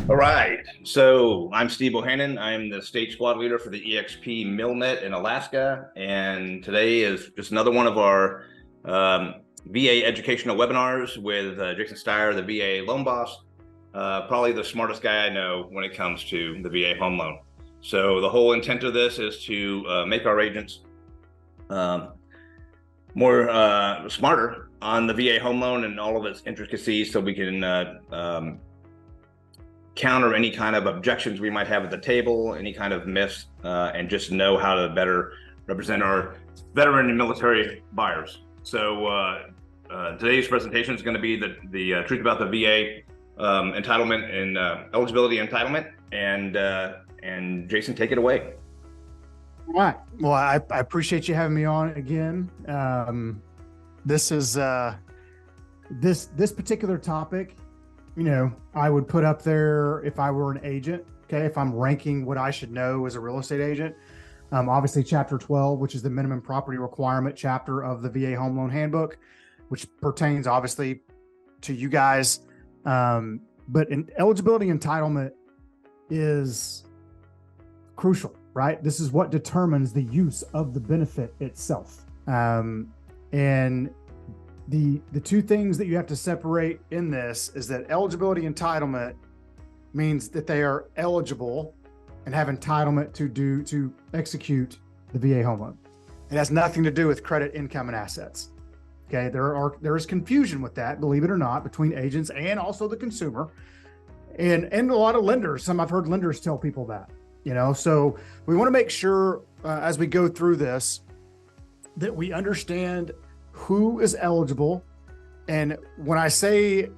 All right. So I'm Steve Bohannon. I'm the state squad leader for the EXP Millnet in Alaska. And today is just another one of our VA educational webinars with Jason Stier, the VA loan boss, probably the smartest guy I know when it comes to the VA home loan. So the whole intent of this is to make our agents more smarter on the VA home loan and all of its intricacies, so we can counter any kind of objections we might have at the table, any kind of myths, and just know how to better represent our veteran and military buyers. So today's presentation is going to be the truth about the VA entitlement and eligibility entitlement. And Jason, take it away. All right. Well, I appreciate you having me on again. This is this particular topic, I would put up there if I were an agent. Okay, if I'm ranking what I should know as a real estate agent. Obviously, Chapter 12, which is the minimum property requirement chapter of the VA Home Loan Handbook, which pertains obviously to you guys. But eligibility entitlement is crucial, right? This is what determines the use of the benefit itself. And the two things that you have to separate in this is that eligibility entitlement means that they are eligible and have entitlement to execute the VA home loan. It has nothing to do with credit, income, and assets. Okay, there is confusion with that, believe it or not, between agents and also the consumer, and a lot of lenders. I've heard lenders tell people that. So we want to make sure as we go through this that we understand who is eligible. And when I say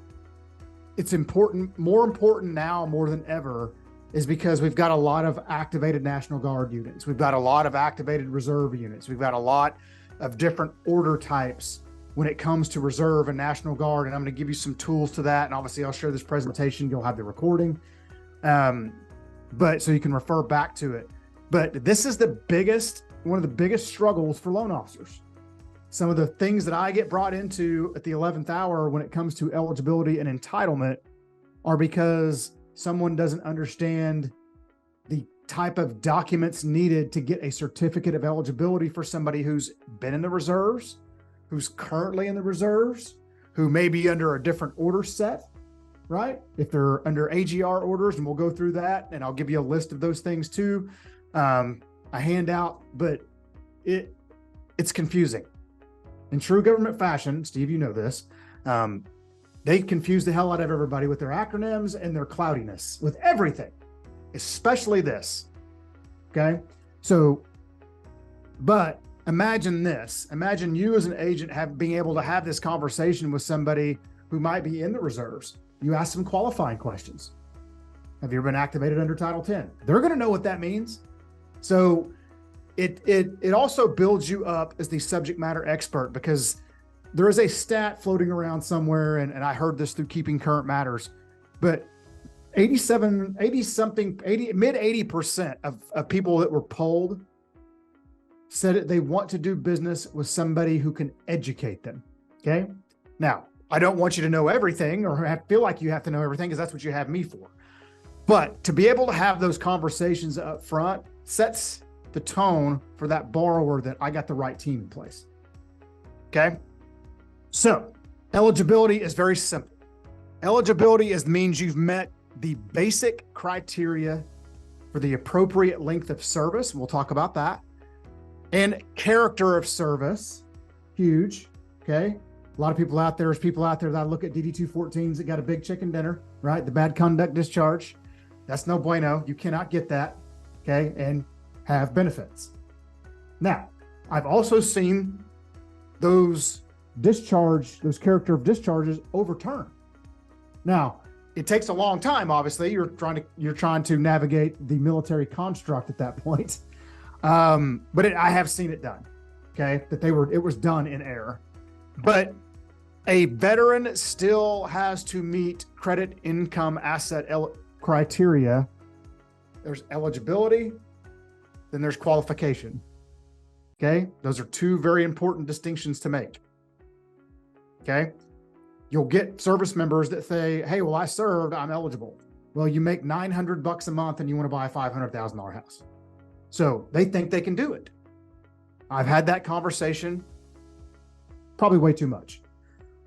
it's important, more important now more than ever, is because we've got a lot of activated National Guard units. We've got a lot of activated reserve units. We've got a lot of different order types when it comes to reserve and National Guard. And I'm going to give you some tools to that. And obviously I'll share this presentation. You'll have the recording. But so you can refer back to it. But this is one of the biggest struggles for loan officers. Some of the things that I get brought into at the 11th hour when it comes to eligibility and entitlement are because someone doesn't understand the type of documents needed to get a certificate of eligibility for somebody who's been in the reserves, who's currently in the reserves, who may be under a different order set, right? If they're under AGR orders, and we'll go through that, and I'll give you a list of those things too, a handout, but it's confusing. In true government fashion, Steve, you know this, they confuse the hell out of everybody with their acronyms and their cloudiness with everything, especially this, okay? So, but imagine this. Imagine you as an agent being able to have this conversation with somebody who might be in the reserves. You ask them qualifying questions. Have you ever been activated under Title 10? They're going to know what that means. So it also builds you up as the subject matter expert, because there is a stat floating around somewhere, and I heard this through Keeping Current Matters, but mid 80% of people that were polled said that they want to do business with somebody who can educate them. Okay. Now, I don't want you to know everything or feel like you have to know everything, because that's what you have me for. But to be able to have those conversations up front sets the tone for that borrower that I got the right team in place. Okay. So eligibility is very simple. Eligibility means you've met the basic criteria for the appropriate length of service. We'll talk about that. And character of service, huge. Okay. A lot of people out there, that look at DD-214s that got a big chicken dinner, right? The bad conduct discharge. That's no bueno. You cannot get that. Okay. And have benefits. Now, I've also seen those character of discharges overturned. Now, it takes a long time. Obviously, you're trying to navigate the military construct at that point. But I have seen it done. Okay, it was done in error. But a veteran still has to meet credit, income, asset criteria. There's eligibility, then there's qualification. Okay, those are two very important distinctions to make. Okay, you'll get service members that say, hey, well, I served, I'm eligible. Well, you make $900 a month and you want to buy a $500,000 house. So they think they can do it. I've had that conversation, probably way too much,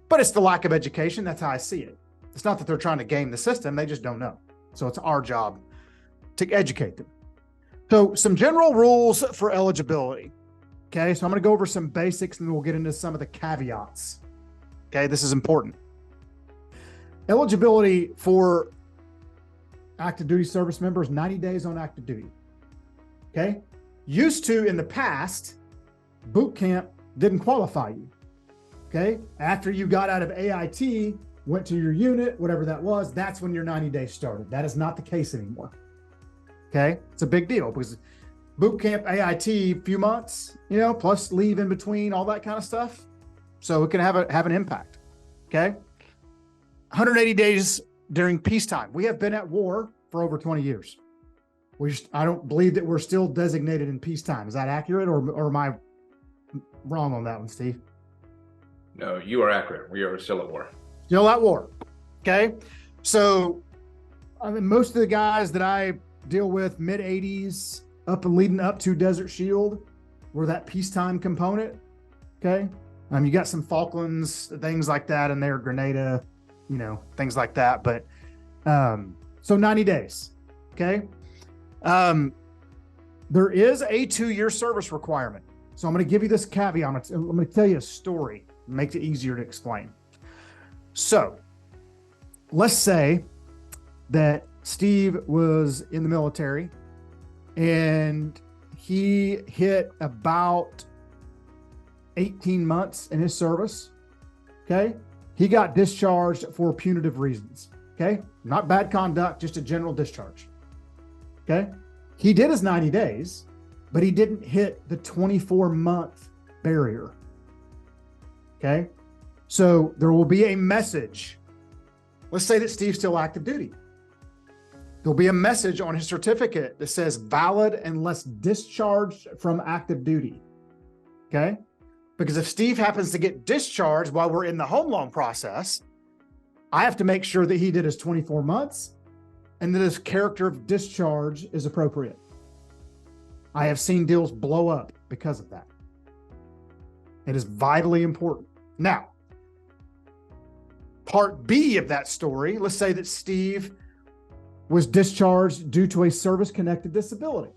but it's the lack of education. That's how I see it. It's not that they're trying to game the system. They just don't know. So it's our job to educate them. So some general rules for eligibility. Okay. So I'm going to go over some basics and then we'll get into some of the caveats. Okay. This is important. Eligibility for active duty service members, 90 days on active duty. Okay. Used to in the past, boot camp didn't qualify you. Okay. After you got out of AIT, went to your unit, whatever that was, that's when your 90 days started. That is not the case anymore. Okay. It's a big deal because boot camp, AIT, few months, plus leave in between, all that kind of stuff. So it can have an impact. Okay. 180 days during peacetime. We have been at war for over 20 years. I don't believe that we're still designated in peacetime. Is that accurate or am I wrong on that one, Steve? No, you are accurate. We are still at war. Still at war. Okay. So, I mean, most of the guys that I deal with mid 80s up and leading up to Desert Shield were that peacetime component. Okay. You got some Falklands, things like that in there, Grenada, things like that. But, so 90 days. Okay. There is a 2-year service requirement. So I'm going to give you this caveat. I'm going to tell you a story. It makes it easier to explain. So let's say that Steve was in the military and he hit about 18 months in his service. Okay. He got discharged for punitive reasons. Okay. Not bad conduct, just a general discharge. Okay. He did his 90 days, but he didn't hit the 24-month barrier. Okay. So there will be a message. Let's say that Steve's still active duty. There'll be a message on his certificate that says valid unless discharged from active duty. Okay. Because if Steve happens to get discharged while we're in the home loan process, I have to make sure that he did his 24 months and that his character of discharge is appropriate. I have seen deals blow up because of that. It is vitally important. Now, part B of that story, let's say that Steve was discharged due to a service-connected disability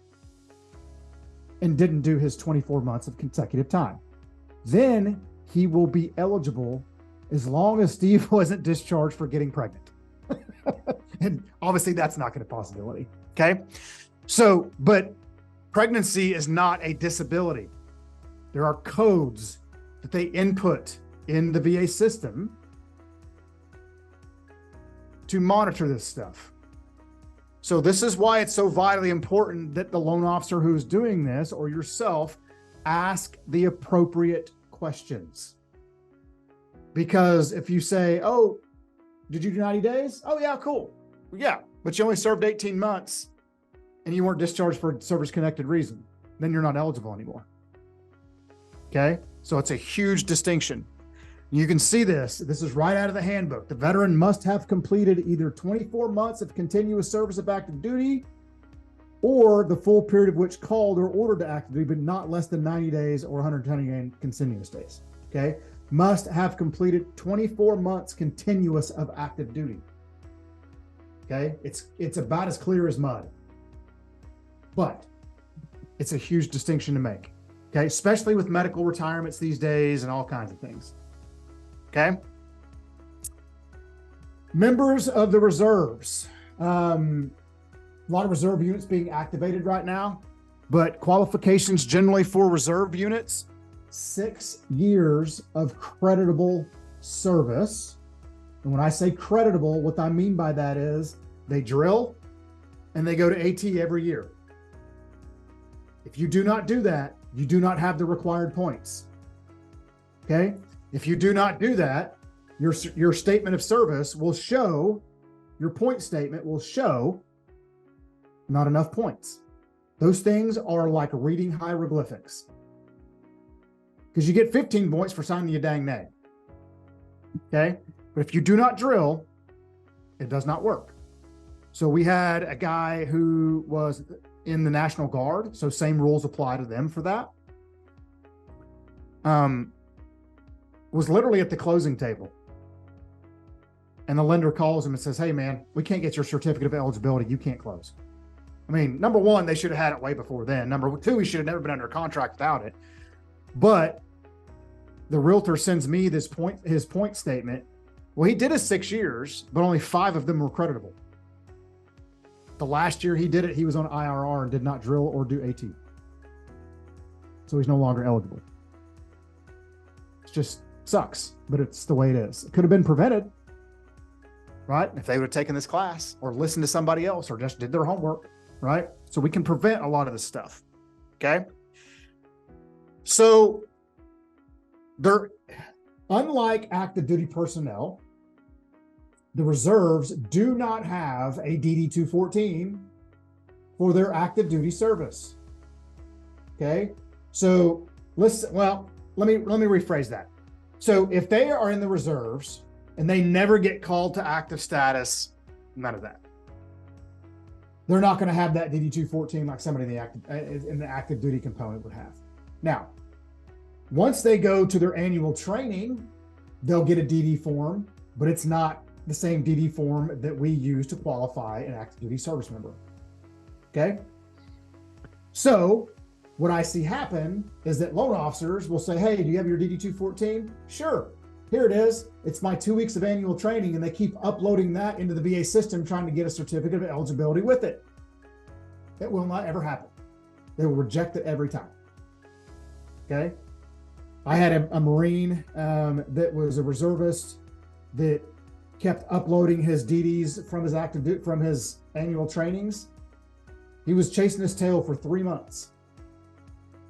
and didn't do his 24 months of consecutive time. Then he will be eligible as long as Steve wasn't discharged for getting pregnant. And obviously that's not going to be a possibility. Okay. So, but pregnancy is not a disability. There are codes that they input in the VA system to monitor this stuff. So this is why it's so vitally important that the loan officer who's doing this or yourself ask the appropriate questions. Because if you say, oh, did you do 90 days? Oh yeah, cool. Yeah, but you only served 18 months and you weren't discharged for service-connected reason, then you're not eligible anymore. Okay, so it's a huge distinction. You can see this. This is right out of the handbook. The veteran must have completed either 24 months of continuous service of active duty or the full period of which called or ordered to active duty, but not less than 90 days or 120 continuous days. Okay, must have completed 24 months continuous of active duty. Okay, it's about as clear as mud, but it's a huge distinction to make. Okay, especially with medical retirements these days and all kinds of things. Okay. Members of the reserves. A lot of reserve units being activated right now, but qualifications generally for reserve units, 6 years of creditable service. And when I say creditable, what I mean by that is they drill and they go to AT every year. If you do not do that, you do not have the required points. Okay. If you do not do that, your statement of service will show, your point statement will show not enough points. Those things are like reading hieroglyphics. Because you get 15 points for signing your dang name. Okay? But if you do not drill, it does not work. So we had a guy who was in the National Guard, so same rules apply to them for that. Was literally at the closing table. And the lender calls him and says, hey man, we can't get your certificate of eligibility. You can't close. I mean, number one, they should have had it way before then. Number two, he should have never been under contract without it. But the realtor sends me his point statement. Well, he did his 6 years, but only 5 of them were creditable. The last year he did it, he was on IRR and did not drill or do AT. So he's no longer eligible. It just sucks, but it's the way it is. It could have been prevented, right? If they would have taken this class or listened to somebody else or just did their homework, right? So we can prevent a lot of this stuff, okay? So unlike active duty personnel, the reserves do not have a DD-214 for their active duty service. Okay, so listen. Well, let me rephrase that. So if they are in the reserves and they never get called to active status, none of that. They're not going to have that DD-214 like somebody in the active duty component would have. Now, once they go to their annual training, they'll get a DD form, but it's not the same DD form that we use to qualify an active duty service member. Okay. So what I see happen is that loan officers will say, hey, do you have your DD-214? Sure. Here it is. It's my 2 weeks of annual training. And they keep uploading that into the VA system, trying to get a certificate of eligibility with it. It will not ever happen. They will reject it every time. Okay. I had a Marine that was a reservist that kept uploading his DDs from his annual trainings. He was chasing his tail for 3 months.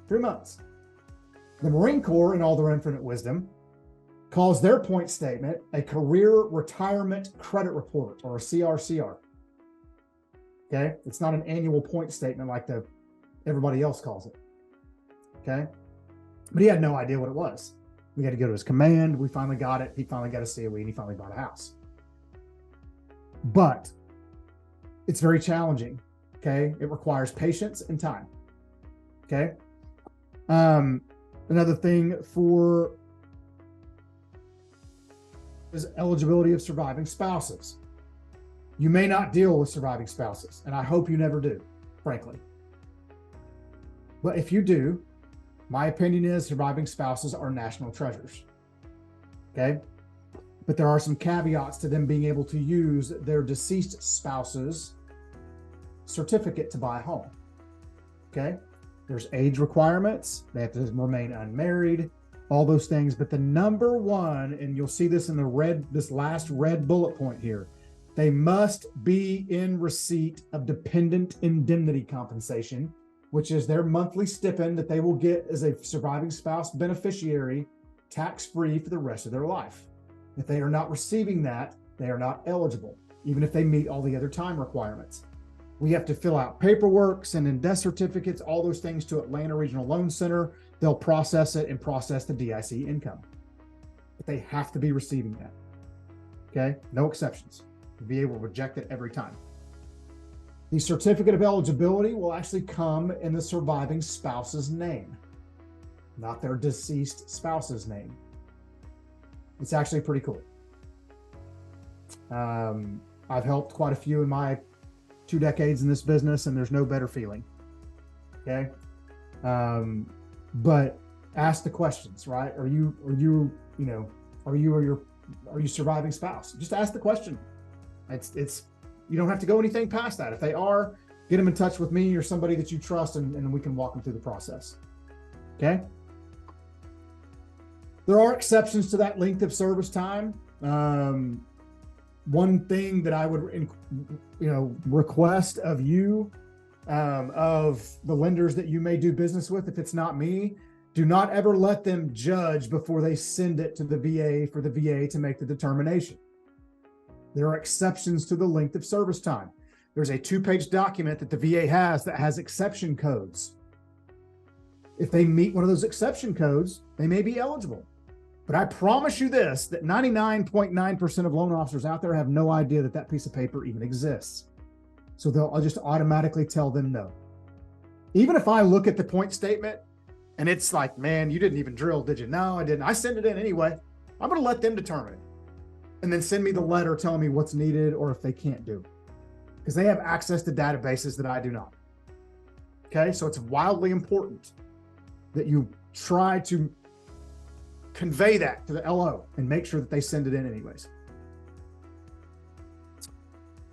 3 months. The Marine Corps, in all their infinite wisdom, calls their point statement a career retirement credit report, or a CRCR. Okay, it's not an annual point statement like everybody else calls it. Okay, but he had no idea what it was. We had to go to his command. We finally got it. He finally got a COE and he finally bought a house. But it's very challenging. Okay. It requires patience and time. Okay. Another thing is eligibility of surviving spouses. You may not deal with surviving spouses, and I hope you never do, frankly. But if you do, my opinion is surviving spouses are national treasures. Okay. But there are some caveats to them being able to use their deceased spouse's certificate to buy a home. Okay. There's age requirements. They have to remain unmarried, all those things. But the number one, and you'll see this in this last red bullet point here, they must be in receipt of dependent indemnity compensation, which is their monthly stipend that they will get as a surviving spouse beneficiary, tax-free for the rest of their life. If they are not receiving that, they are not eligible, even if they meet all the other time requirements. We have to fill out paperwork, send in death certificates, all those things to Atlanta Regional Loan Center. They'll process it and process the DIC income. But they have to be receiving that. Okay, no exceptions. The VA will reject it every time. The certificate of eligibility will actually come in the surviving spouse's name, not their deceased spouse's name. It's actually pretty cool. I've helped quite a few in my 2 decades in this business, and there's no better feeling. Okay. But ask the questions, right? Are you surviving spouse? Just ask the question. It's you don't have to go anything past that. If they are, get them in touch with me or somebody that you trust, and we can walk them through the process. Okay. There are exceptions to that length of service time. One thing that I would, request of you, of the lenders that you may do business with, if it's not me, do not ever let them judge before they send it to the VA for the VA to make the determination. There are exceptions to the length of service time. There's a 2-page document that the VA has that has exception codes. If they meet one of those exception codes, they may be eligible. But I promise you that 99.9% of loan officers out there have no idea that piece of paper even exists. So I'll just automatically tell them no. Even if I look at the point statement and it's like, man, you didn't even drill, did you? No, I didn't. I sent it in anyway. I'm going to let them determine it and then send me the letter telling me what's needed or if they can't do, because they have access to databases that I do not. Okay. So it's wildly important that you try to convey that to the LO and make sure that they send it in anyways.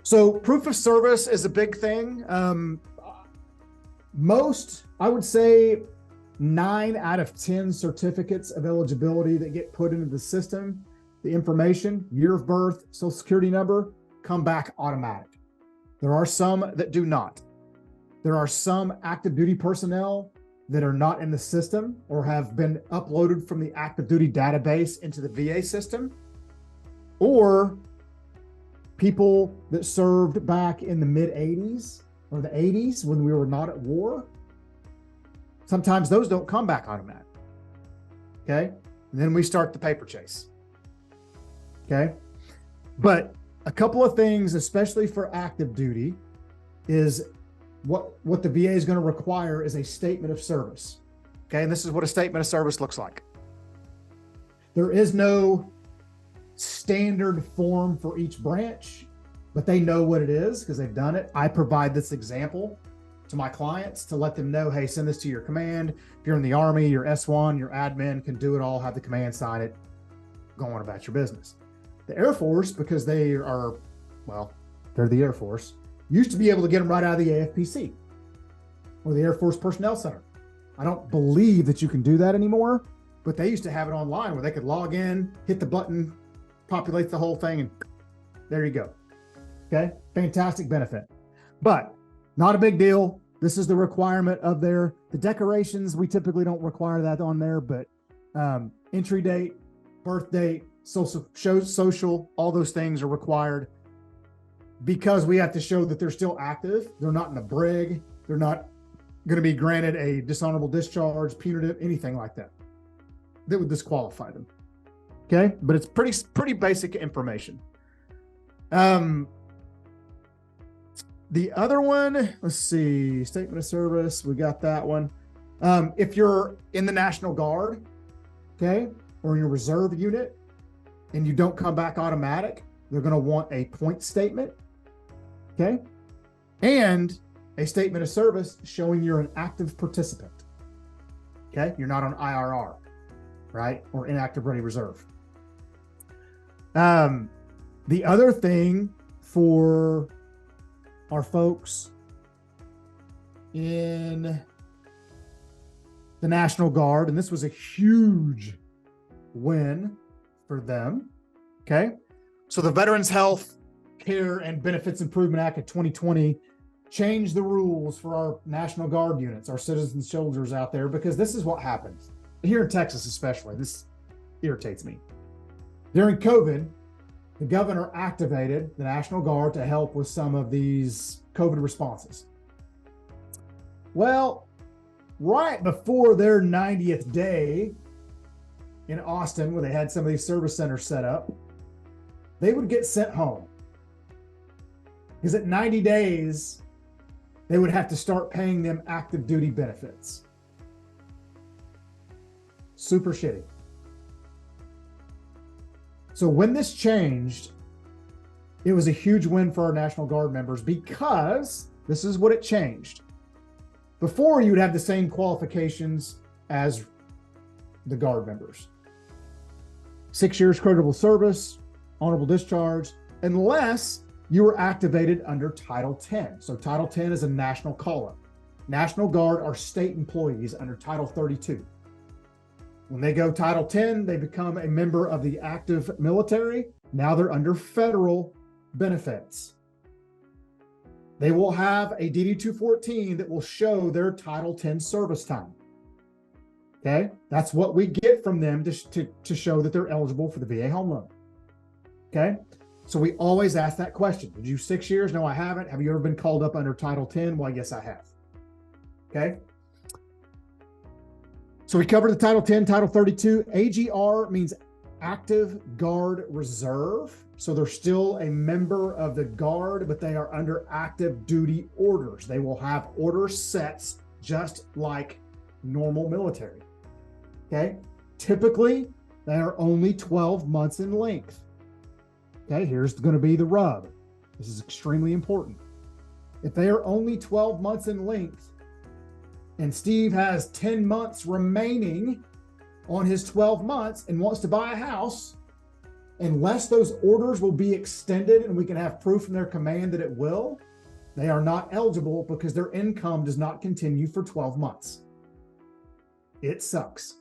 So proof of service is a big thing. I would say 9 out of 10 certificates of eligibility that get put into the system, the information, year of birth, social security number, come back automatic. There are some that do not. There are some active duty personnel that are not in the system or have been uploaded from the active duty database into the VA system, or people that served back in the mid 80s or the 80s when we were not at war. Sometimes those don't come back automatic. Okay. And then we start the paper chase. Okay. But a couple of things, especially for active duty, is what the VA is going to require is a statement of service. Okay. And this is what a statement of service looks like. There is no standard form for each branch, but they know what it is because they've done it. I provide this example to my clients to let them know, hey, send this to your command. If you're in the Army, your S1, your admin can do it all, have the command sign it, go on about your business. The Air Force, because they are, well, they're the Air Force, used to be able to get them right out of the AFPC or the Air Force Personnel Center. I don't believe that you can do that anymore, but they used to have it online where they could log in, hit the button, populate the whole thing, and there you go. Okay, fantastic benefit, but not a big deal. This is the requirement of the decorations. We typically don't require that on there, but entry date, birth date, social, all those things are required because we have to show that they're still active. They're not in a brig. They're not going to be granted a dishonorable discharge, punitive, anything like that. That would disqualify them. Okay, but it's pretty basic information. The other one, let's see, statement of service, we got that one. If you're in the National Guard, okay, or in your reserve unit, and you don't come back automatic, they're going to want a point statement, okay, and a statement of service showing you're an active participant, okay, you're not on IRR, right, or inactive ready reserve. The other thing for our folks in the National Guard, and this was a huge win for them, okay? So the Veterans Health Care and Benefits Improvement Act of 2020 changed the rules for our National Guard units, our citizen soldiers out there, because this is what happens. Here in Texas especially, this irritates me. During COVID, the governor activated the National Guard to help with some of these COVID responses. Well, right before their 90th day in Austin, where they had some of these service centers set up, they would get sent home. Because at 90 days, they would have to start paying them active duty benefits. Super shitty. So when this changed, it was a huge win for our National Guard members because this is what it changed. Before, you would have the same qualifications as the Guard members. 6 years creditable service, honorable discharge, unless you were activated under Title 10. So Title 10 is a national call-up. National Guard are state employees under Title 32. When they go Title 10, they become a member of the active military. Now they're under federal benefits. They will have a DD-214 that will show their Title 10 service time. Okay, that's what we get from them to show that they're eligible for the VA home loan. Okay, so we always ask that question. Did you 6 years? No, I haven't. Have you ever been called up under Title 10? Well, yes, I have. Okay. So we covered the Title 10, Title 32. AGR means active Guard reserve. So they're still a member of the Guard, but they are under active duty orders. They will have order sets just like normal military. Okay. Typically, they are only 12 months in length. Okay. Here's going to be the rub. This is extremely important. If they are only 12 months in length and Steve has 10 months remaining on his 12 months and wants to buy a house, unless those orders will be extended and we can have proof from their command that it will, they are not eligible because their income does not continue for 12 months. It sucks.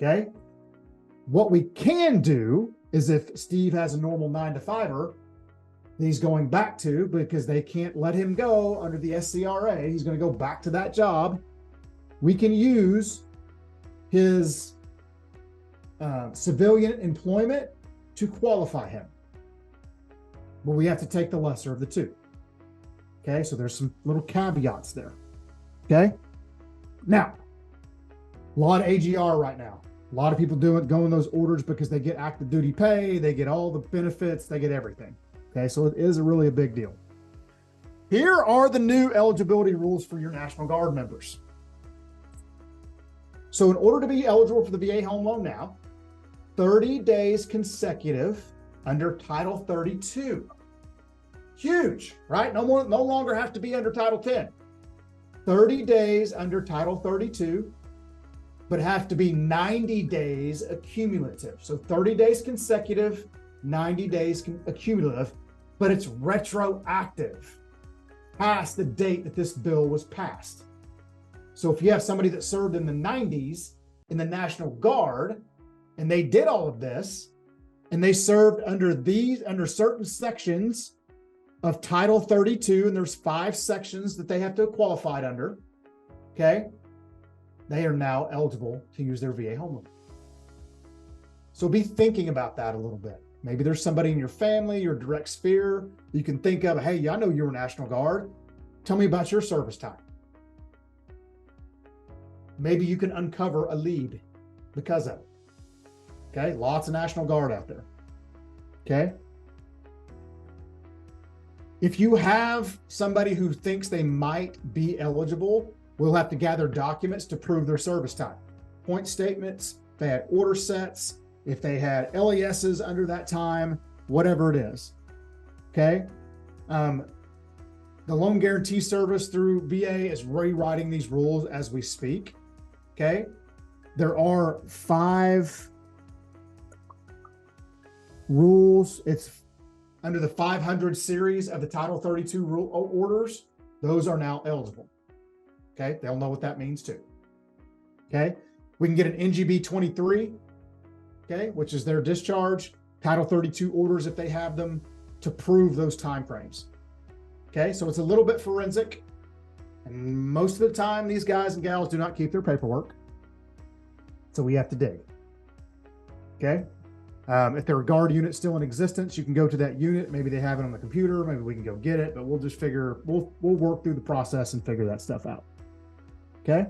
Okay. What we can do is if Steve has a normal 9-to-5er that he's going back to because they can't let him go under the SCRA, he's going to go back to that job. We can use his civilian employment to qualify him. But we have to take the lesser of the two. Okay, so there's some little caveats there. Okay, now, a lot of AGR right now. A lot of people going those orders because they get active duty pay, they get all the benefits, they get everything. Okay, so it is really a big deal. Here are the new eligibility rules for your National Guard members. So in order to be eligible for the VA home loan now, 30 days consecutive under Title 32. Huge, right? No longer have to be under Title 10. 30 days under Title 32, but have to be 90 days accumulative. So 30 days consecutive, 90 days accumulative, but it's retroactive past the date that this bill was passed. So if you have somebody that served in the 90s in the National Guard and they did all of this and they served under certain sections of Title 32, and there's 5 sections that they have to have qualified under, okay, they are now eligible to use their VA home loan. So be thinking about that a little bit. Maybe there's somebody in your family, your direct sphere, you can think of, hey, I know you were National Guard. Tell me about your service time. Maybe you can uncover a lead because of it. Okay, lots of National Guard out there. Okay. If you have somebody who thinks they might be eligible, we'll have to gather documents to prove their service time. Point statements, if they had order sets, if they had LESs under that time, whatever it is. Okay. The Loan Guarantee Service through VA is rewriting these rules as we speak. Okay. There are 5 rules. It's under the 500 series of the Title 32 rule orders. Those are now eligible. Okay. They'll know what that means too. Okay. We can get an NGB 23, okay, which is their discharge, Title 32 orders if they have them to prove those timeframes. Okay. So it's a little bit forensic. And most of the time, these guys and gals do not keep their paperwork. So we have to dig. Okay. If there are Guard units still in existence, you can go to that unit. Maybe they have it on the computer. Maybe we can go get it, but we'll just we'll work through the process and figure that stuff out. Okay.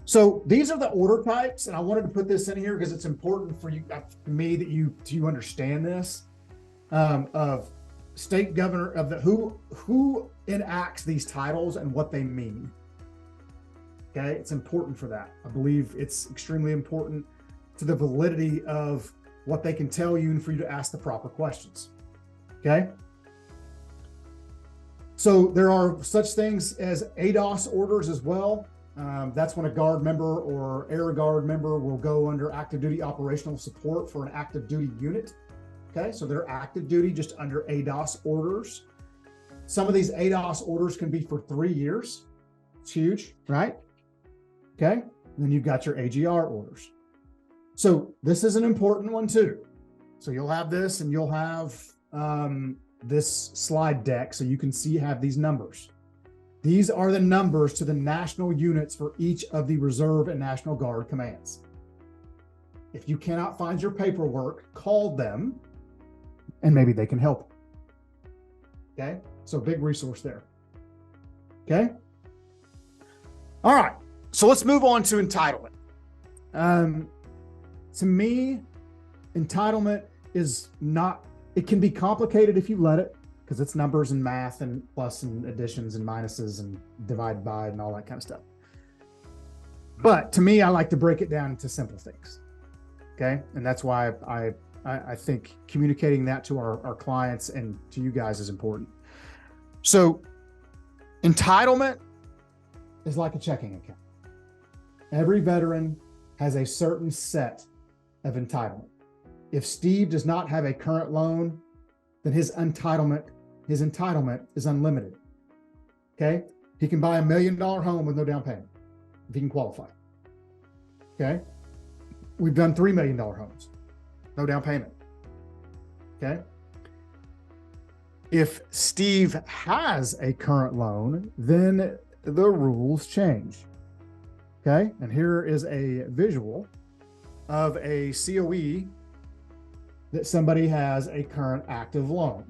So these are the order types. And I wanted to put this in here because it's important for you, for me, that you understand this, of state governor of the who enacts these titles and what they mean. Okay. It's important for that. I believe it's extremely important to the validity of what they can tell you and for you to ask the proper questions. Okay. So there are such things as ADOS orders as well. That's when a Guard member or Air Guard member will go under active duty operational support for an active duty unit. Okay. So they're active duty just under ADOS orders. Some of these ADOS orders can be for 3 years. It's huge, right? Okay. And then you've got your AGR orders. So this is an important one too. So you'll have this and you'll have this slide deck so you can have these numbers. These are the numbers to the national units for each of the Reserve and National Guard commands. If you cannot find your paperwork, call them and maybe they can help. Okay, so big resource there. Okay. All right, so let's move on to entitlement. To me, entitlement is not, it can be complicated if you let it, because it's numbers and math and plus and additions and minuses and divide by and all that kind of stuff. But to me, I like to break it down into simple things. Okay. And that's why I think communicating that to our clients and to you guys is important. So entitlement is like a checking account. Every veteran has a certain set of entitlement. If Steve does not have a current loan, then his entitlement is unlimited. Okay. He can buy $1 million home with no down payment if he can qualify. Okay. We've done $3 million homes, no down payment. Okay. If Steve has a current loan, then the rules change. Okay. And here is a visual of a COE that somebody has a current active loan.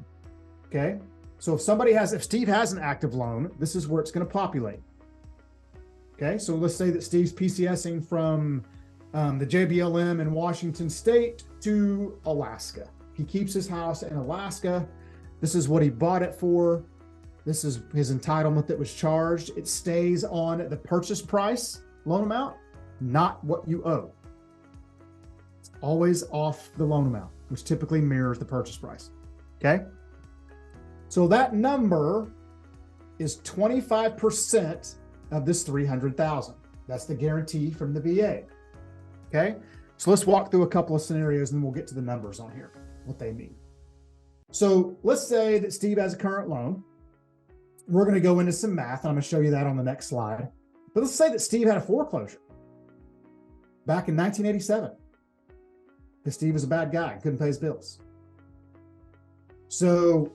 Okay. So if Steve has an active loan, this is where it's going to populate. Okay. So let's say that Steve's PCSing from the JBLM in Washington State to Alaska. He keeps his house in Alaska. This is what he bought it for. This is his entitlement that was charged. It stays on the purchase price loan amount, not what you owe. It's always off the loan amount, which typically mirrors the purchase price. Okay. So that number is 25% of this 300,000. That's the guarantee from the VA. Okay. So let's walk through a couple of scenarios and then we'll get to the numbers on here, what they mean. So let's say that Steve has a current loan. We're going to go into some math. I'm going to show you that on the next slide. But let's say that Steve had a foreclosure back in 1987. Because Steve was a bad guy, couldn't pay his bills. So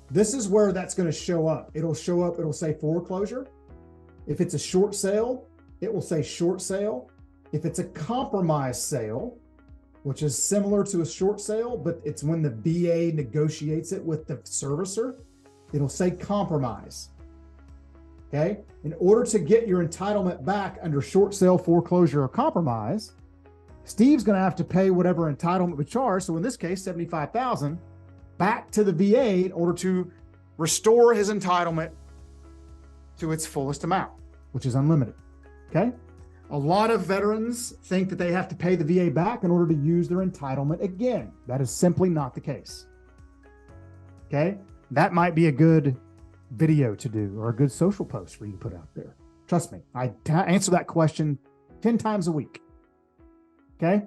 this is where that's going to show up. It'll show up, it'll say foreclosure. If it's a short sale, it will say short sale. If it's a compromise sale, which is similar to a short sale, but it's when the VA negotiates it with the servicer, it'll say compromise. Okay. In order to get your entitlement back under short sale, foreclosure, or compromise, Steve's going to have to pay whatever entitlement was charged. So in this case, $75,000 back to the VA in order to restore his entitlement to its fullest amount, which is unlimited. Okay. A lot of veterans think that they have to pay the VA back in order to use their entitlement again. That is simply not the case. Okay. That might be a good video to do or a good social post for you to put out there. Trust me, I answer that question 10 times a week. Okay.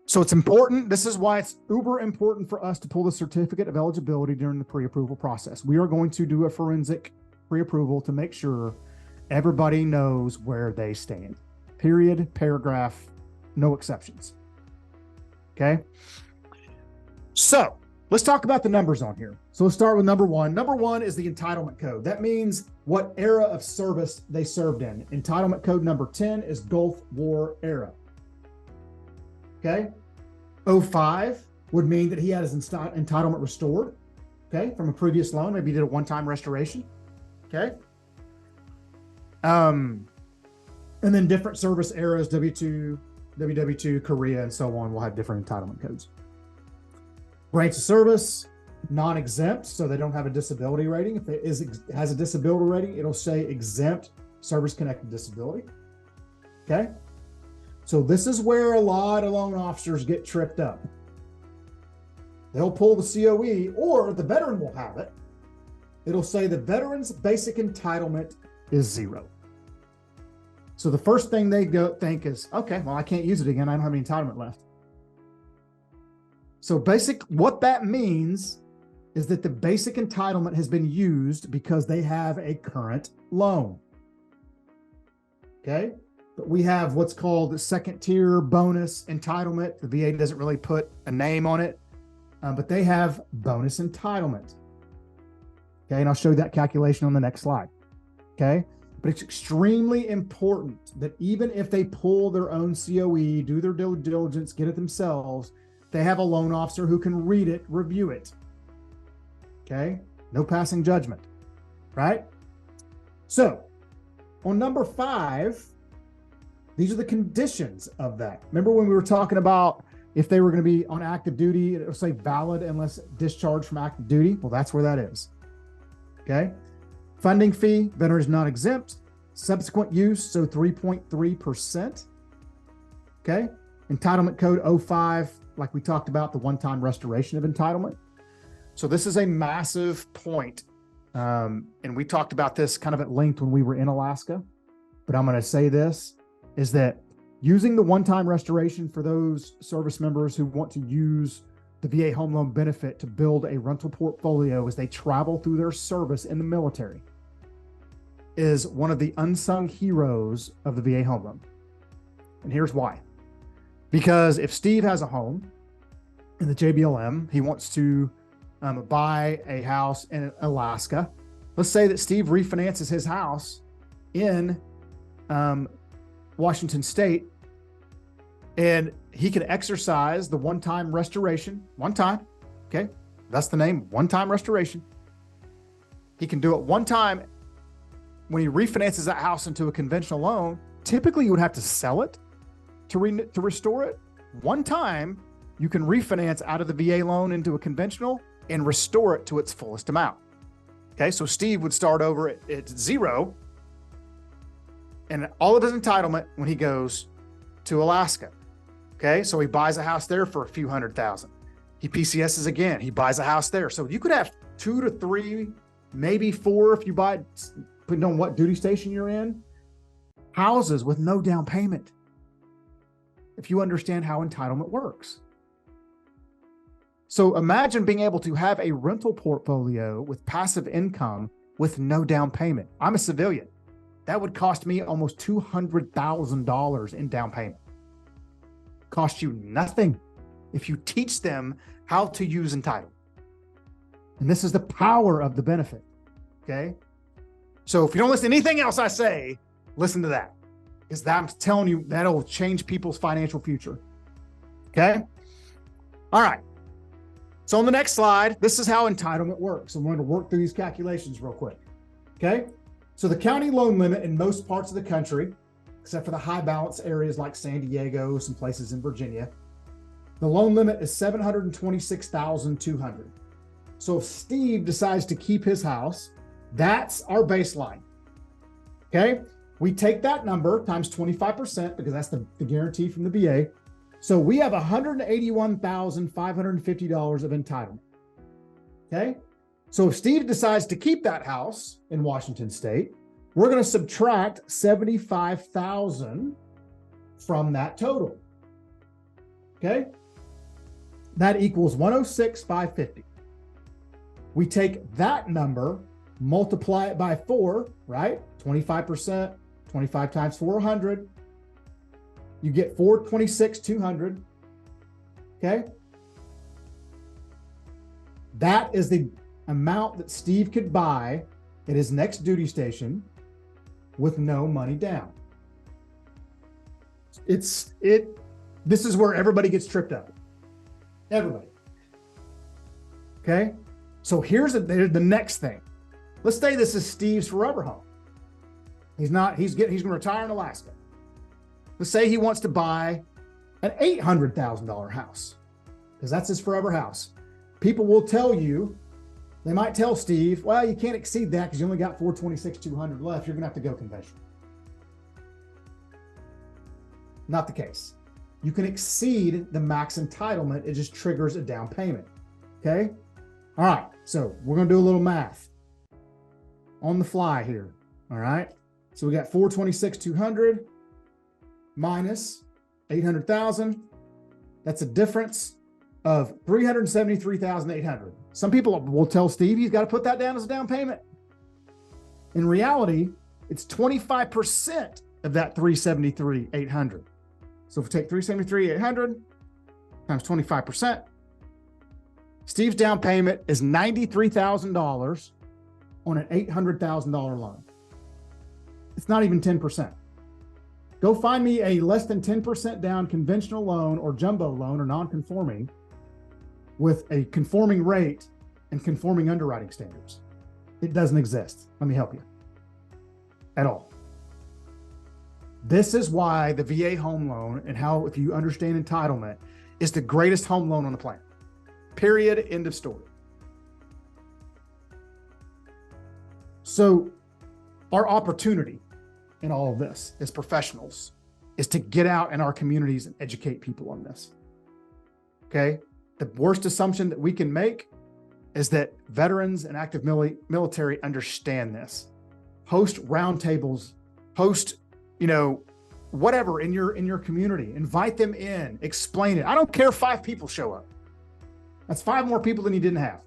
So it's important. This is why it's uber important for us to pull the certificate of eligibility during the pre-approval process. We are going to do a forensic pre-approval to make sure everybody knows where they stand. Period, paragraph, no exceptions. Okay. So let's talk about the numbers on here. So let's start with number one. Number one is the entitlement code. That means what era of service they served in. Entitlement code number 10 is Gulf War era. Okay. 05 would mean that he had his entitlement restored. Okay. From a previous loan. Maybe he did a one-time restoration. Okay. And then different service eras, W2, WW2, Korea, and so on will have different entitlement codes. Branch of service, non-exempt, so they don't have a disability rating. If it has a disability rating, it'll say exempt service-connected disability. Okay? So this is where a lot of loan officers get tripped up. They'll pull the COE, or the veteran will have it. It'll say the veteran's basic entitlement is 0. So the first thing they think is, okay, well, I can't use it again. I don't have any entitlement left. So what that means is that the basic entitlement has been used because they have a current loan. Okay. But we have what's called the second tier bonus entitlement. The VA doesn't really put a name on it, but they have bonus entitlement. Okay. And I'll show you that calculation on the next slide. Okay. But it's extremely important that even if they pull their own COE, do their due diligence, get it themselves, they have a loan officer who can read it, review it. Okay. No passing judgment. Right. So on number 5, These are the conditions of that. Remember when we were talking about if they were going to be on active duty, it will say valid unless discharged from active duty. Well, that's where that is. Okay. Funding fee, vendor is not exempt. Subsequent use, so 3.3%. Okay. Entitlement code 05, like we talked about, the one-time restoration of entitlement. So this is a massive point. And we talked about this kind of at length when we were in Alaska, but I'm going to say this is that using the one-time restoration for those service members who want to use the VA home loan benefit to build a rental portfolio as they travel through their service in the military is one of the unsung heroes of the VA home loan. And here's why. Because if Steve has a home in the JBLM, he wants to buy a house in Alaska. Let's say that Steve refinances his house in Washington State, and he can exercise the one-time restoration, one time. Okay. That's the name, one-time restoration. He can do it one time. When he refinances that house into a conventional loan, typically you would have to sell it to restore it. One time you can refinance out of the VA loan into a conventional and restore it to its fullest amount. Okay. So Steve would start over at zero and all of his entitlement when he goes to Alaska. Okay. So he buys a house there for a few $100,000. He PCSs again. He buys a house there. So you could have 2 to 3, maybe 4 if you buy, depending on what duty station you're in, houses with no down payment. If you understand how entitlement works. So imagine being able to have a rental portfolio with passive income with no down payment. I'm a civilian. That would cost me almost $200,000 in down payment. Cost you nothing if you teach them how to use entitlement. And this is the power of the benefit. Okay. So if you don't listen to anything else I say, listen to that. Because I'm telling you, that'll change people's financial future. Okay. All right. So on the next slide, this is how entitlement works. I'm going to work through these calculations real quick. Okay. So the county loan limit in most parts of the country, except for the high balance areas like San Diego, some places in Virginia, the loan limit is $726,200. So if Steve decides to keep his house, that's our baseline. Okay. We take that number times 25% because that's the guarantee from the VA. So we have $181,550 of entitlement. Okay. So if Steve decides to keep that house in Washington State, we're going to subtract $75,000 from that total. Okay. That equals $106,550. We take that number, multiply it by 4, right? 25%, 25 times 400. You get $426,200. Okay. That is the amount that Steve could buy at his next duty station with no money down. This is where everybody gets tripped up. Everybody. Okay. So here's the next thing. Let's say this is Steve's forever home. He's going to retire in Alaska. Let's say he wants to buy an $800,000 house because that's his forever house. People will tell you, they might tell Steve, well, you can't exceed that because you only got $426,200 left. You're going to have to go conventional. Not the case. You can exceed the max entitlement. It just triggers a down payment. Okay. All right. So we're going to do a little math on the fly here. All right. So we got $426,200 minus $800,000. That's a difference of $373,800. Some people will tell Steve he's got to put that down as a down payment. In reality, it's 25% of that $373,800. So if we take $373,800 times 25%, Steve's down payment is $93,000 on an $800,000 loan. It's not even 10%. Go find me a less than 10% down conventional loan or jumbo loan or non-conforming with a conforming rate and conforming underwriting standards. It doesn't exist. Let me help you. At all. This is why the VA home loan and how, if you understand entitlement, is the greatest home loan on the planet. Period. End of story. So our opportunity in all of this as professionals is to get out in our communities and educate people on this. Okay. The worst assumption that we can make is that veterans and active military understand this. Host roundtables, host, whatever in your community, invite them in, explain it. I don't care if 5 people show up. That's 5 more people than you didn't have.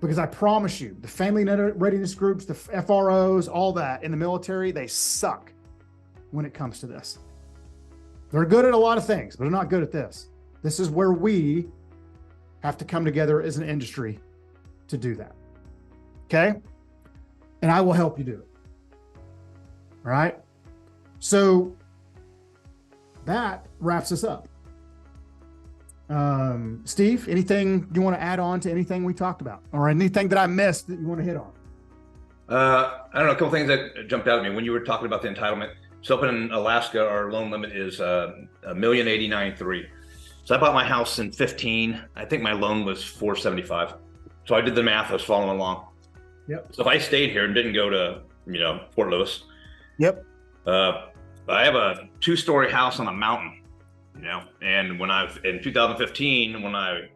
Because I promise you, the family readiness groups, the FROs, all that in the military, they suck when it comes to this. They're good at a lot of things, but they're not good at this. This is where we have to come together as an industry to do that. Okay? And I will help you do it. All right? So that wraps us up. Steve, anything you want to add on to anything we talked about, or anything that I missed that you want to hit on? I don't know, a couple things that jumped out at me when you were talking about the entitlement. So up in Alaska, our loan limit is $1,089,300. So I bought my house in 15. I think my loan was $475. So I did the math. I was following along. Yep. So if I stayed here and didn't go to Fort Lewis. Yep. I have a 2-story house on a mountain. And in 2015, when I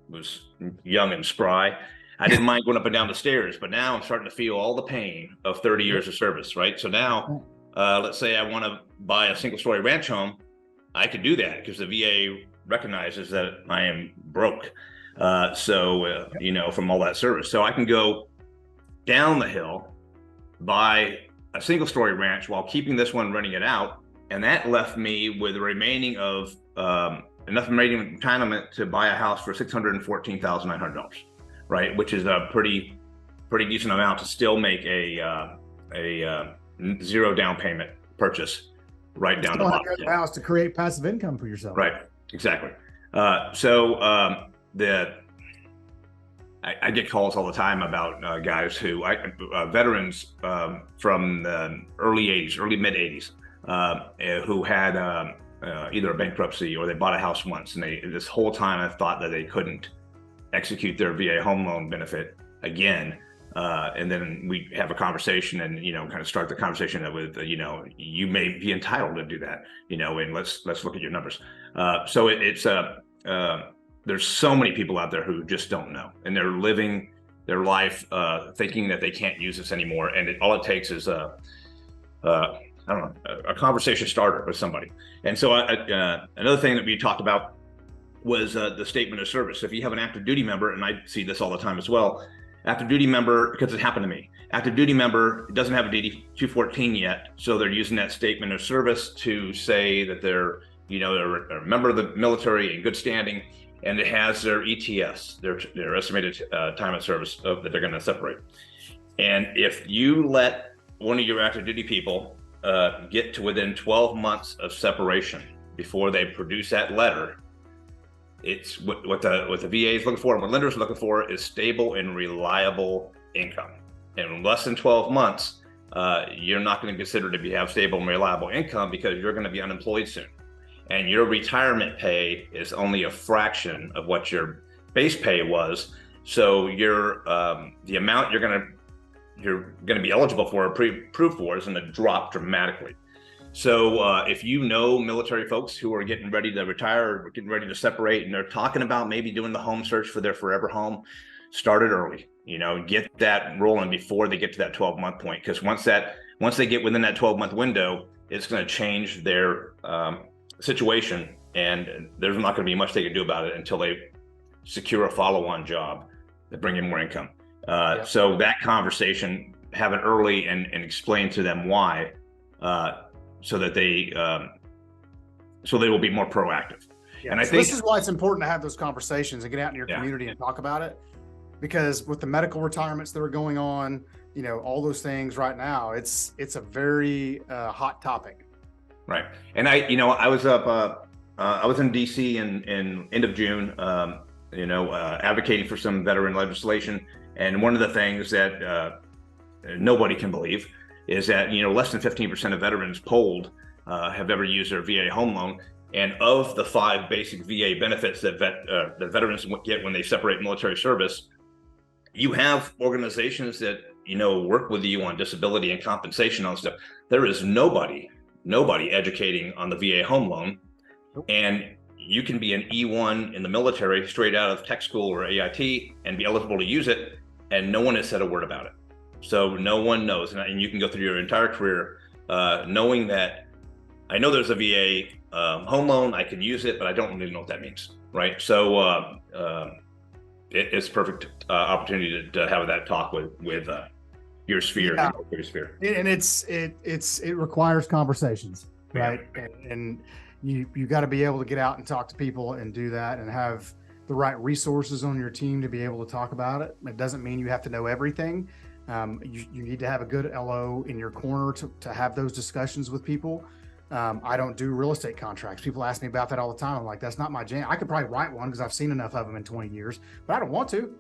was young and spry, I didn't mind going up and down the stairs, but now I'm starting to feel all the pain of 30 years of service, right? So now, let's say I want to buy a 1-story ranch home, I could do that because the VA recognizes that I am broke. From all that service. So I can go down the hill, buy a 1-story ranch while keeping this one, renting it out. And that left me with the remaining of enough remaining entitlement to buy a house for $614,900, right? Which is a pretty decent amount to still make a 0 down payment purchase right down to the house to create passive income for yourself. Right, exactly. I get calls all the time about guys who veterans from the early mid 80s. Who had either a bankruptcy or they bought a house once, and this whole time I thought that they couldn't execute their VA home loan benefit again. And then we have a conversation and, kind of start the conversation with, you may be entitled to do that, and let's look at your numbers. So there's so many people out there who just don't know, and they're living their life thinking that they can't use this anymore. And all it takes is a conversation starter with somebody. And so another thing that we talked about was the statement of service. If you have an active duty member, and I see this all the time as well, active duty member, because it happened to me, active duty member doesn't have a DD 214 yet. So they're using that statement of service to say that they're a member of the military in good standing, and it has their ETS, their estimated time of service that they're going to separate. And if you let one of your active duty people get to within 12 months of separation before they produce that letter, it's what the VA is looking for and what lenders are looking for is stable and reliable income. And in less than 12 months, you're not going to consider to have stable and reliable income because you're going to be unemployed soon. And your retirement pay is only a fraction of what your base pay was. So the amount you're going to be eligible for or approved for is going to drop dramatically. So if military folks who are getting ready to retire or getting ready to separate, and they're talking about maybe doing the home search for their forever home, start it early. Get that rolling before they get to that 12-month point. Because once they get within that 12-month window, it's going to change their situation, and there's not going to be much they can do about it until they secure a follow-on job that bring in more income. So that conversation, have it early and explain to them why, so that they will be more proactive. Yeah. And I think this is why it's important to have those conversations and get out in your community and talk about it, because with the medical retirements that are going on, all those things right now, it's a very hot topic. Right. And I was up, I was in DC in end of June, advocating for some veteran legislation. And one of the things that nobody can believe is that, less than 15% of veterans polled have ever used their VA home loan. And of the 5 basic VA benefits that that veterans get when they separate military service, you have organizations that, work with you on disability and compensation on stuff. There is nobody educating on the VA home loan. And you can be an E1 in the military straight out of tech school or AIT and be eligible to use it, and no one has said a word about it. So no one knows, and you can go through your entire career knowing that I know there's a VA home loan, I can use it, but I don't really know what that means, right? So it's a perfect opportunity to have that talk with your sphere, your sphere. And it requires conversations, right? Yeah. And you got to be able to get out and talk to people and do that, and have the right resources on your team to be able to talk about it. It doesn't mean you have to know everything. You need to have a good LO in your corner to have those discussions with people. I don't do real estate contracts. People ask me about that all the time. I'm like, that's not my jam. I could probably write one because I've seen enough of them in 20 years, but I don't want to.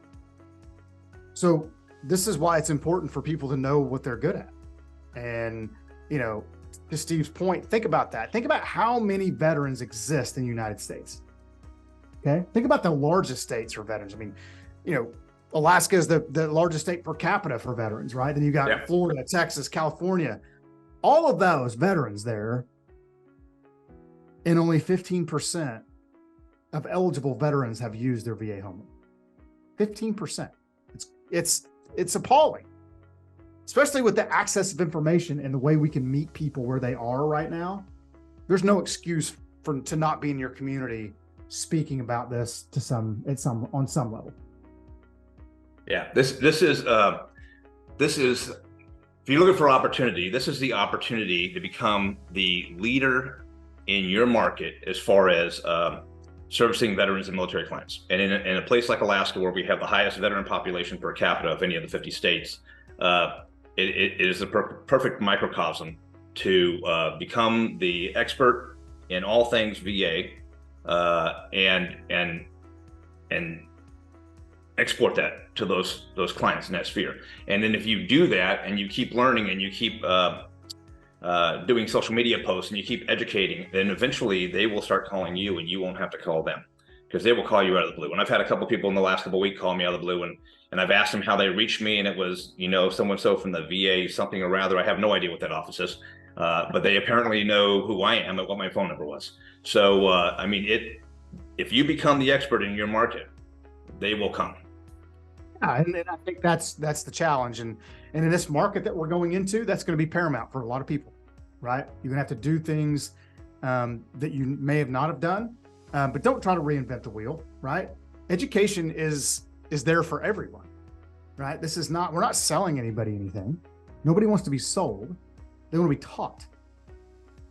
So this is why it's important for people to know what they're good at. And, to Steve's point, think about that. Think about how many veterans exist in the United States. Okay. Think about the largest states for veterans. I mean, Alaska is the largest state per capita for veterans, right? Then you got Florida, Texas, California, all of those veterans there. And only 15% of eligible veterans have used their VA home loan. 15%. It's appalling, especially with the access of information and the way we can meet people where they are right now. There's no excuse to not be in your community speaking about this on some level. Yeah, this is if you're looking for opportunity, this is the opportunity to become the leader in your market as far as servicing veterans and military clients. And in a place like Alaska, where we have the highest veteran population per capita of any of the 50 states, it is a perfect microcosm to become the expert in all things VA and export that to those clients in that sphere. And then if you do that and you keep learning and you keep doing social media posts and you keep educating, then eventually they will start calling you and you won't have to call them, because they will call you out of the blue. And I've had a couple people in the last couple of weeks call me out of the blue, and I've asked them how they reached me, and it was, so-and-so from the VA something or rather. I have no idea what that office is, but they apparently know who I am and what my phone number was. So, if you become the expert in your market, they will come. Yeah, and I think that's the challenge. And in this market that we're going into, that's going to be paramount for a lot of people, right? You're going to have to do things that you may have not have done, but don't try to reinvent the wheel, right? Education is there for everyone, right? We're not selling anybody anything. Nobody wants to be sold. They want to be taught.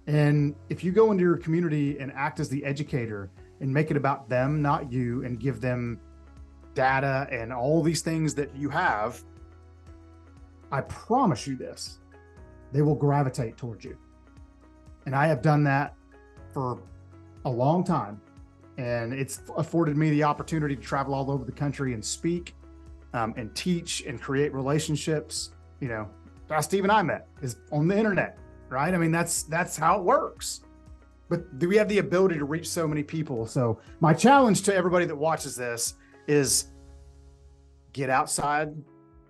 And if you go into your community and act as the educator and make it about them, not you, and give them data and all these things that you have, I promise you this, they will gravitate towards you. And I have done that for a long time. And it's afforded me the opportunity to travel all over the country and speak and teach and create relationships. How Steve and I met is on the internet, right? I mean, that's how it works. But do we have the ability to reach so many people? So my challenge to everybody that watches this is get outside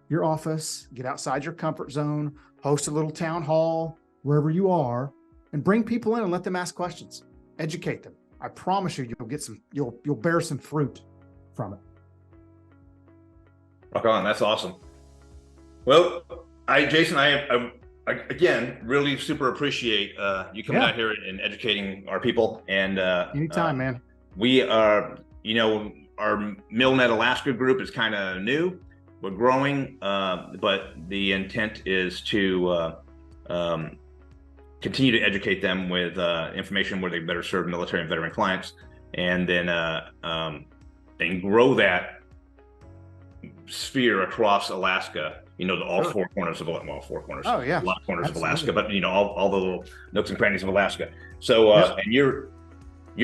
your office, get outside your comfort zone, host a little town hall wherever you are, and bring people in and let them ask questions. Educate them. I promise you, you'll bear some fruit from it. Rock on. That's awesome. Well, Jason, I again really super appreciate you coming out here and educating our people. And anytime, man. We are, our Millnet Alaska group is kind of new. We're growing, but the intent is to continue to educate them with information where they better serve military and veteran clients, and then and grow that sphere across Alaska. To all four corners of a lot of corners Absolutely. of Alaska, but all the little nooks and crannies of Alaska. So and you're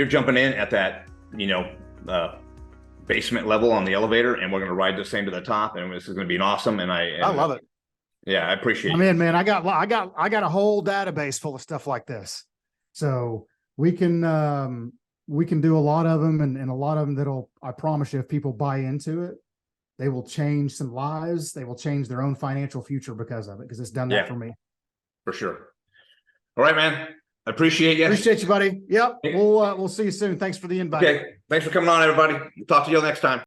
jumping in at that basement level on the elevator, and we're going to ride this thing to the top, and this is going to be awesome. And I love it. Yeah, I appreciate I'm in, man. I got a whole database full of stuff like this. So we can do a lot of them, and a lot of them I promise you, if people buy into it, they will change some lives. They will change their own financial future because of it, because it's done that for me. For sure. All right, man. I appreciate you. Appreciate you, buddy. Yep. We'll see you soon. Thanks for the invite. Okay. Thanks for coming on, everybody. Talk to you next time.